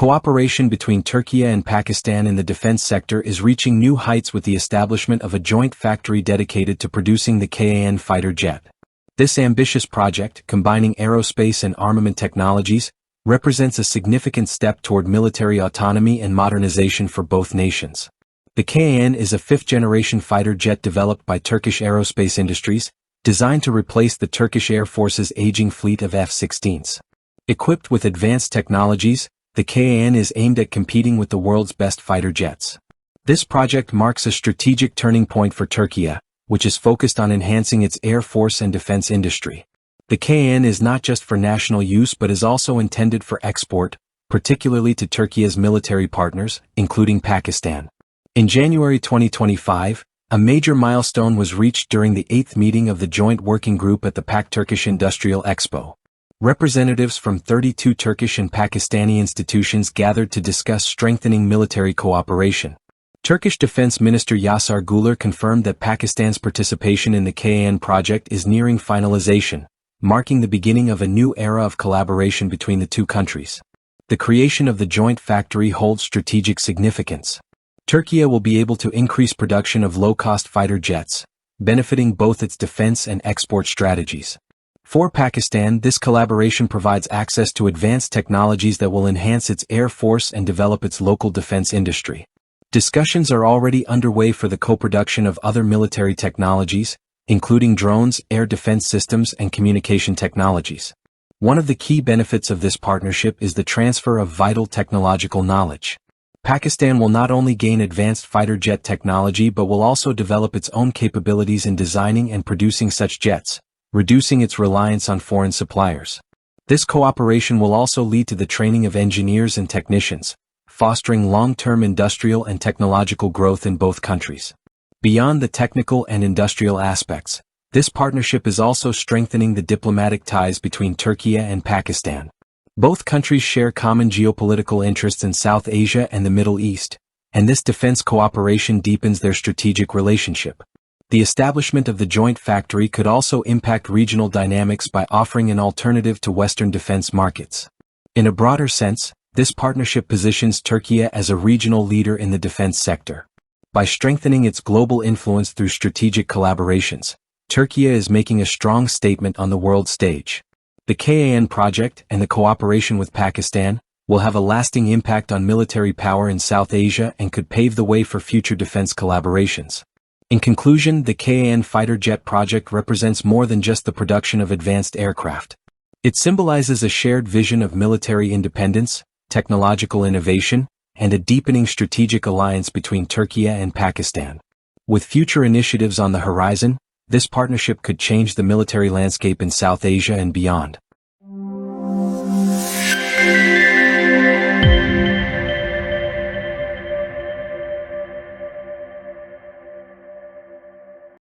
Cooperation between Turkey and Pakistan in the defense sector is reaching new heights with the establishment of a joint factory dedicated to producing the KAAN fighter jet. This ambitious project, combining aerospace and armament technologies, represents a significant step toward military autonomy and modernization for both nations. The KAAN is a fifth-generation fighter jet developed by Turkish Aerospace Industries, designed to replace the Turkish Air Force's aging fleet of F-16s. Equipped with advanced technologies, the KAAN is aimed at competing with the world's best fighter jets. This project marks a strategic turning point for Turkey, which is focused on enhancing its air force and defense industry. The KAAN is not just for national use but is also intended for export, particularly to Turkey's military partners, including Pakistan. In January 2025, a major milestone was reached during the 8th meeting of the Joint Working Group at the PAK Turkish Industrial Expo. Representatives from 32 Turkish and Pakistani institutions gathered to discuss strengthening military cooperation. Turkish Defense Minister Yasar Güler confirmed that Pakistan's participation in the KAAN project is nearing finalization, marking the beginning of a new era of collaboration between the two countries. The creation of the joint factory holds strategic significance. Turkey will be able to increase production of low-cost fighter jets, benefiting both its defense and export strategies. For Pakistan, this collaboration provides access to advanced technologies that will enhance its air force and develop its local defense industry. Discussions are already underway for the co-production of other military technologies, including drones, air defense systems, and communication technologies. One of the key benefits of this partnership is the transfer of vital technological knowledge. Pakistan will not only gain advanced fighter jet technology but will also develop its own capabilities in designing and producing such jets, reducing its reliance on foreign suppliers. This cooperation will also lead to the training of engineers and technicians, fostering long-term industrial and technological growth in both countries. Beyond the technical and industrial aspects, this partnership is also strengthening the diplomatic ties between Turkey and Pakistan. Both countries share common geopolitical interests in South Asia and the Middle East, and this defense cooperation deepens their strategic relationship. The establishment of the joint factory could also impact regional dynamics by offering an alternative to Western defense markets. In a broader sense, this partnership positions Turkey as a regional leader in the defense sector. By strengthening its global influence through strategic collaborations, Turkey is making a strong statement on the world stage. The KAAN project and the cooperation with Pakistan will have a lasting impact on military power in South Asia and could pave the way for future defense collaborations. In conclusion, the KAAN fighter jet project represents more than just the production of advanced aircraft. It symbolizes a shared vision of military independence, technological innovation, and a deepening strategic alliance between Turkey and Pakistan. With future initiatives on the horizon, this partnership could change the military landscape in South Asia and beyond.